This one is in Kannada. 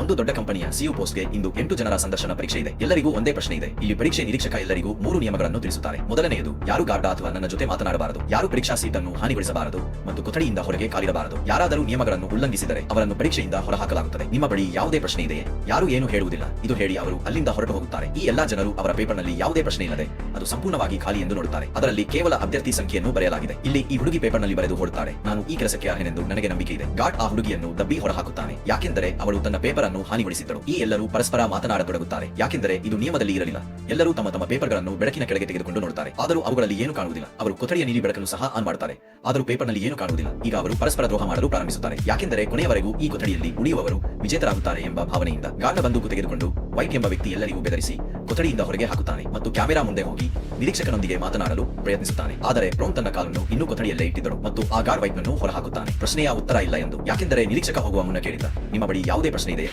ಒಂದು ದೊಡ್ಡ ಕಂಪನಿಯ ಸಿಇಒ ಪೋಸ್ಟ್ಗೆ ಇಂದು 8 ಜನರ ಸಂದರ್ಶನ ಪರೀಕ್ಷೆ ಇದೆ. ಎಲ್ಲರಿಗೂ ಒಂದೇ ಪ್ರಶ್ನೆ ಇದೆ. ಇಲ್ಲಿ ಪರೀಕ್ಷೆ ನಿರೀಕ್ಷಕ ಎಲ್ಲರಿಗೂ 3 ನಿಯಮಗಳನ್ನು ತಿಳಿಸುತ್ತಾರೆ. ಮೊದಲನೆಯದು, ಯಾರು ಗಾರ್ಡ ಅಥವಾ ನನ್ನ ಜೊತೆ ಮಾತನಾಡಬಾರದು, ಯಾರು ಪರೀಕ್ಷಾ ಸೀಟನ್ನು ಹಾನಿಗೊಳಿಸಬಾರದು ಮತ್ತು ಕೊಠಡಿಯಿಂದ ಹೊರಗೆ ಕಾಲಿಡಬಾರದು. ಯಾರಾದರೂ ನಿಯಮಗಳನ್ನು ಉಲ್ಲಂಘಿಸಿದರೆ ಅವರನ್ನು ಪರೀಕ್ಷೆಯಿಂದ ಹೊರಹಾಕಲಾಗುತ್ತದೆ. ನಿಮ್ಮ ಬಳಿ ಯಾವುದೇ ಪ್ರಶ್ನೆ ಇದೆಯೇ? ಯಾರು ಏನು ಹೇಳುವುದಿಲ್ಲ, ಇದು ಹೇಳಿ ಅವರು ಅಲ್ಲಿಂದ ಹೊರಟು ಹೋಗುತ್ತಾರೆ. ಈ ಎಲ್ಲಾ ಜನರು ಅವರ ಪೇಪರ್ನಲ್ಲಿ ಯಾವುದೇ ಪ್ರಶ್ನೆ ಇಲ್ಲದೆ ಅದು ಸಂಪೂರ್ಣವಾಗಿ ಖಾಲಿ ಎಂದು ನೋಡುತ್ತಾರೆ. ಅದರಲ್ಲಿ ಕೇವಲ ಅಭ್ಯರ್ಥಿ ಸಂಖ್ಯೆಯನ್ನು ಬರೆಯಲಾಗಿದೆ. ಇಲ್ಲಿ ಈ ಹುಡುಗಿ ಪೇಪರ್ನಲ್ಲಿ ಬರೆದು ಹೊರಡುತ್ತಾರೆ, ನಾನು ಈ ಕೆಲಸಕ್ಕೆ ಅರ್ಹನೆಂದು ನನಗೆ ನಂಬಿಕೆ ಇದೆ. ಗಾರ್ಡ್ ಆ ಹುಡುಗಿಯನ್ನು ದಬ್ಬಿ ಹೊರಹಾಕುತ್ತಾನೆ, ಯಾಕೆಂದರೆ ಅವಳು ತನ್ನ ಪೇಪರ್ ಅನ್ನು ಹಾನಿಗೊಳಿಸಿದ್ದಳು. ಈ ಎಲ್ಲರೂ ಪರಸ್ಪರ ಮಾತನಾಡತೊಡಗುತ್ತಾರೆ, ಯಾಕೆಂದರೆ ಇದು ನಿಯಮದಲ್ಲಿ ಇರಲಿಲ್ಲ. ಎಲ್ಲರೂ ತಮ್ಮ ತಮ್ಮ ಪೇಪರ್ಗಳನ್ನು ಬೆಳಕಿನ ಕೆಳಗೆ ತೆಗೆದುಕೊಂಡು ನೋಡುತ್ತಾರೆ, ಆದರೂ ಅವುಗಳಲ್ಲಿ ಏನು ಕಾಣುವುದಿಲ್ಲ. ಅವರು ಕೊಠಡಿಯ ನೀಲಿ ಬೆಳಕನ್ನು ಸಹ ಆನ್ ಮಾಡುತ್ತಾರೆ, ಆದರೂ ಪೇಪರ್ನಲ್ಲಿ ಏನು ಕಾಣುವುದಿಲ್ಲ. ಈಗ ಅವರು ಪರಸ್ಪರ ದ್ರೋಹ ಮಾಡಲು ಪ್ರಾರಂಭಿಸುತ್ತಾರೆ, ಯಾಕೆಂದರೆ ಕೊನೆಯವರೆಗೂ ಈ ಕೊಠಡಿಯಲ್ಲಿ ಉಳಿಯುವವರು ವಿಜೇತರಾಗುತ್ತಾರೆ ಎಂಬ ಭಾವನೆಯಿಂದ. ಗಾರ್ಡ ಬಂದೂಕು ತೆಗೆದುಕೊಂಡು ವೈಟ್ ಎಂಬ ವ್ಯಕ್ತಿ ಎಲ್ಲರಿಗೂ ಬೆದರಿಸಿ ಕೊಠಡಿಯಿಂದ ಹೊರಗೆ ಹಾಕುತ್ತಾನೆ ಮತ್ತು ಕ್ಯಾಮೆರಾ ಮುಂದೆ ಹೋಗಿ ನಿರೀಕ್ಷಕನೊಂದಿಗೆ ಮಾತನಾಡಲು ಪ್ರಯತ್ನಿಸುತ್ತಾನೆ. ಆದರೆ ಬ್ರೌನ್ ತನ್ನ ಕಾಲನ್ನು ಇನ್ನೂ ಕೊಠಡಿಯಲ್ಲೇ ಇಟ್ಟಿದ್ದಳು ಮತ್ತು ಆ ಗಾರ್ಡ್ ವೈಟ್ ನನ್ನು ಹೊರಹಾಕುತ್ತಾನೆ, ಪ್ರಶ್ನೆಯ ಉತ್ತರ ಇಲ್ಲ ಎಂದು. ಯಾಕೆಂದರೆ ನಿರೀಕ್ಷಕ ಹೋಗುವ ಮುನ್ನ ಕೇಳಿದ, ನಿಮ್ಮ ಬಳಿ ಯಾವುದೇ ಪ್ರಶ್ನೆ ಇದೆ?